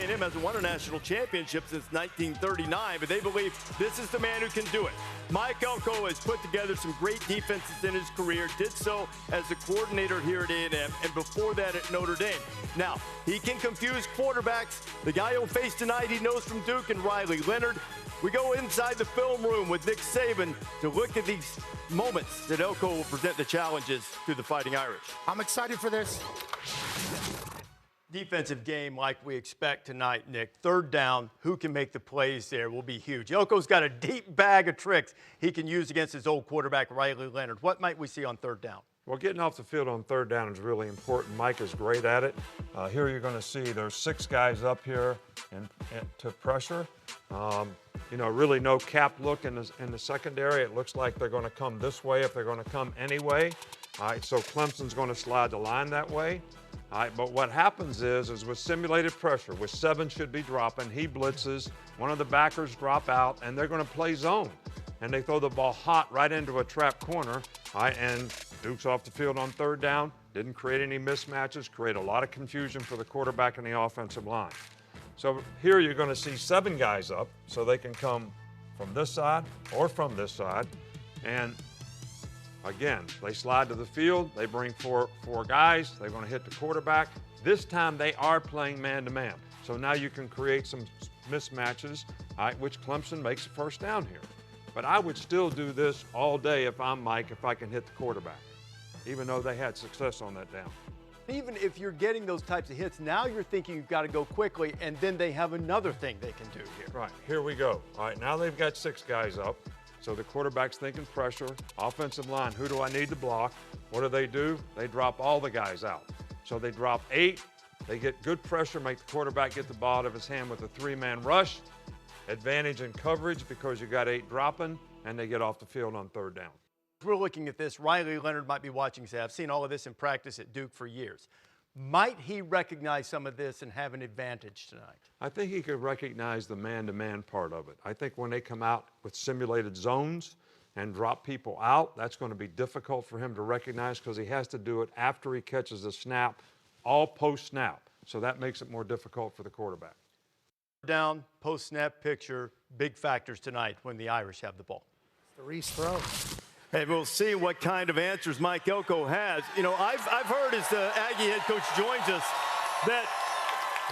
A&M hasn't won a national championship since 1939, but they believe this is the man who can do it. Mike Elko has put together some great defenses in his career, did so as a coordinator here at A&M, and before that at Notre Dame. Now, he can confuse quarterbacks. The guy he'll face tonight, he knows from Duke, and Riley Leonard. We go inside the film room with Nick Saban to look at these moments that Elko will present the challenges to the Fighting Irish. I'm excited for this. Defensive game like we expect tonight, Nick. Third down, who can make the plays there will be huge. Elko's got a deep bag of tricks he can use against his old quarterback, Riley Leonard. What might we see on third down? Well, getting off the field on third down is really important. Mike is great at it. Here you're going to see there's 6 guys up here and to pressure. Really no cap look in the secondary. It looks like they're going to come this way if they're going to come anyway. All right, so Clemson's going to slide the line that way. All right, but what happens is with simulated pressure, with 7 should be dropping, he blitzes, one of the backers drop out, and they're going to play zone. And they throw the ball hot right into a trap corner, all right, and Duke's off the field on third down, didn't create any mismatches, create a lot of confusion for the quarterback and the offensive line. So here you're going to see 7 guys up, so they can come from this side or from this side. And again, they slide to the field, they bring four guys, they're going to hit the quarterback. This time they are playing man-to-man. So now you can create some mismatches, all right, which Clemson makes a first down here. But I would still do this all day if I'm Mike, if I can hit the quarterback, even though they had success on that down. Even if you're getting those types of hits, now you're thinking you've got to go quickly, and then they have another thing they can do here. Right, here we go. All right, now they've got 6 guys up. So the quarterback's thinking pressure, offensive line, who do I need to block? What do? They drop all the guys out. So they drop 8, they get good pressure, make the quarterback get the ball out of his hand with a 3-man rush. Advantage in coverage because you got 8 dropping, and they get off the field on third down. We're looking at this. Riley Leonard might be watching, say, I've seen all of this in practice at Duke for years. Might he recognize some of this and have an advantage tonight? I think he could recognize the man-to-man part of it. I think when they come out with simulated zones and drop people out, that's going to be difficult for him to recognize because he has to do it after he catches the snap, all post-snap. So that makes it more difficult for the quarterback. Down, post-snap picture, big factors tonight when the Irish have the ball. The Reese throw. And we'll see what kind of answers Mike Elko has. You know, I've heard as the Aggie head coach joins us that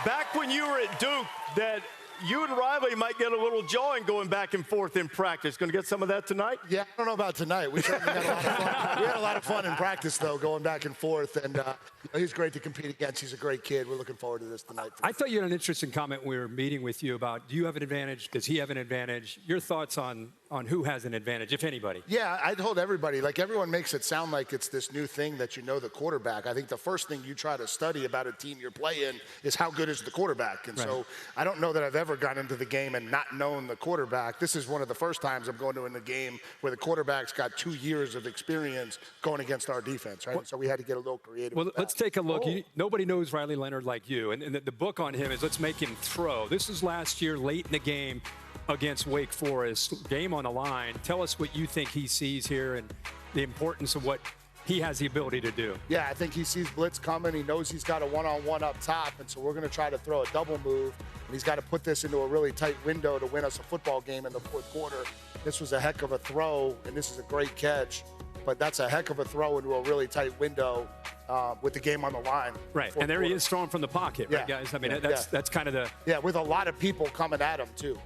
back when you were at Duke that you and Riley might get a little jawing going back and forth in practice. Going to get some of that tonight? Yeah, I don't know about tonight. We certainly had a lot of fun. We had a lot of fun in practice, though, going back and forth. And he's great to compete against. He's a great kid. We're looking forward to this tonight. I thought you had an interesting comment when we were meeting with you about, do you have an advantage? Does he have an advantage? Your thoughts on who has an advantage, if anybody? Yeah, I told everybody, like everyone makes it sound like it's this new thing that you know the quarterback. I think the first thing you try to study about a team you're playing is how good is the quarterback. And so I don't know that I've ever gone into the game and not known the quarterback. This is one of the first times I'm going to in the game where the quarterback's got 2 years of experience going against our defense, right? Well, so we had to get a little creative. Well, let's take a look. Nobody knows Riley Leonard like you. And the book on him is Let's Make Him Throw. This is last year late in the game against Wake Forest, game on the line. Tell us what you think he sees here and the importance of what he has the ability to do. Yeah, I think he sees blitz coming. He knows he's got a one-on-one up top, and so we're going to try to throw a double move, and he's got to put this into a really tight window to win us a football game in the fourth quarter. This was a heck of a throw, and this is a great catch, but that's a heck of a throw into a really tight window with the game on the line. Right, and there he is throwing from the pocket, right, guys? I mean, that's kind of the... Yeah, with a lot of people coming at him, too.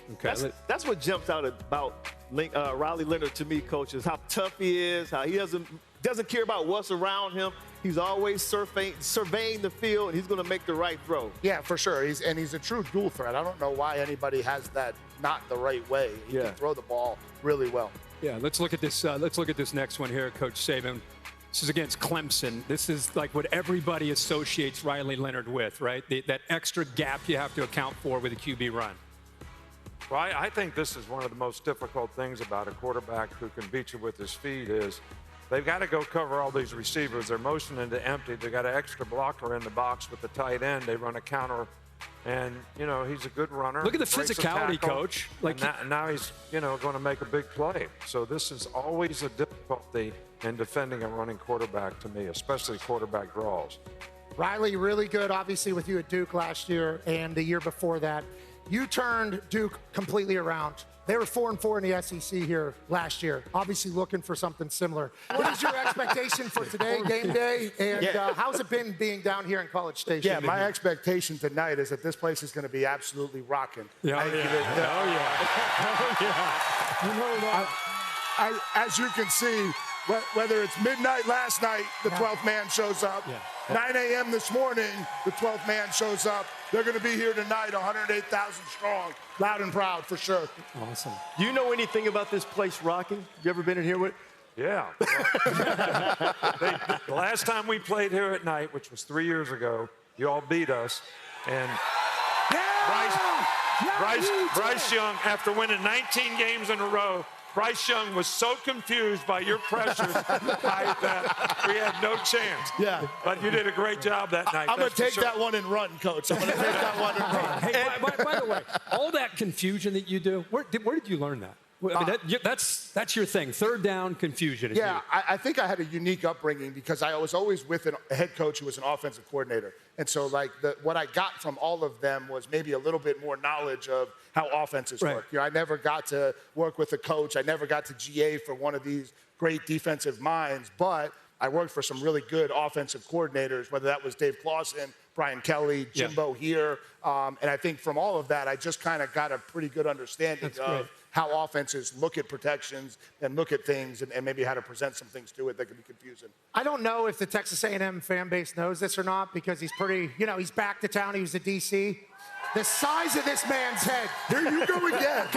Okay. That's what jumps out about Riley Leonard to me, Coach, is how tough he is, how he doesn't care about what's around him. He's always surveying the field, and he's going to make the right throw. Yeah, for sure. He's a true dual threat. I don't know why anybody has that not the right way. He can throw the ball really well. Yeah, let's look at this. Let's look at this next one here, Coach Saban. This is against Clemson. This is like what everybody associates Riley Leonard with, right? That extra gap you have to account for with a QB run. Well, I think this is one of the most difficult things about a quarterback who can beat you with his feet is they've got to go cover all these receivers. They're motioning into empty. They've got an extra blocker in the box with the tight end. They run a counter, and, you know, he's a good runner. Look at the physicality, Coach. Like now he's, you know, going to make a big play. So this is always a difficulty in defending a running quarterback to me, especially quarterback draws. Riley, really good, obviously, with you at Duke last year and the year before that. You turned Duke completely around. They were 4-4 in the SEC here last year, obviously looking for something similar. What is your expectation for today, game day, and how's it been being down here in College Station? Yeah, my expectation tonight is that this place is going to be absolutely rocking. Yeah, You know that. As you can see, whether it's midnight last night, the 12th man shows up. 9 a.m. this morning, the 12th man shows up. They're going to be here tonight, 108,000 strong, loud and proud for sure. Awesome. Do you know anything about this place rocking? You ever been in here with? Yeah. The last time we played here at night, which was 3 years ago, you all beat us. And Bryce Young, after winning 19 games in a row, Bryce Young was so confused by your pressures that we had no chance. Yeah. But you did a great job that night. I'm going to take that one and run, Coach. I'm going to take that one and run. Hey, by the way, all that confusion that you do, where did you learn that? I mean, that's your thing. Third down confusion. Yeah, I think I had a unique upbringing because I was always with a head coach who was an offensive coordinator. And so, like, what I got from all of them was maybe a little bit more knowledge of how offenses work. You know, I never got to work with a coach. I never got to GA for one of these great defensive minds. But I worked for some really good offensive coordinators, whether that was Dave Clawson, Brian Kelly, Jimbo here. And I think from all of that, I just kind of got a pretty good understanding of how offenses look at protections and look at things and maybe how to present some things to it that can be confusing. I don't know if the Texas A&M fan base knows this or not because he's pretty, he's back to town. He was at D.C. The size of this man's head. Here you go again.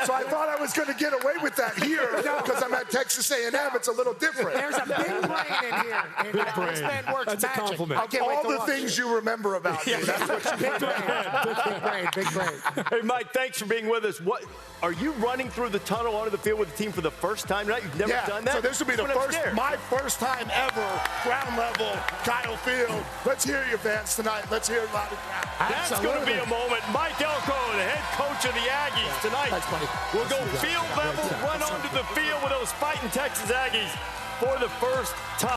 So I thought I was going to get away with that here because I'm at Texas A&M. It's a little different. There's a big brain in here. And this man works That's magic. a compliment. I can't wait All to the watch things it. you remember about me. That's what you Big brain. Hey, Mike, thanks for being with us. What are you running through the tunnel onto the field with the team for the first time tonight? You've never done that? So this will be my first time ever, ground level, Kyle Field. Let's hear you, fans, tonight. Let's hear it loud and proud. That's going to be a moment. Mike Elko, the head coach of the Aggies tonight. We'll go field level, run onto the field with those fighting Texas Aggies for the first time.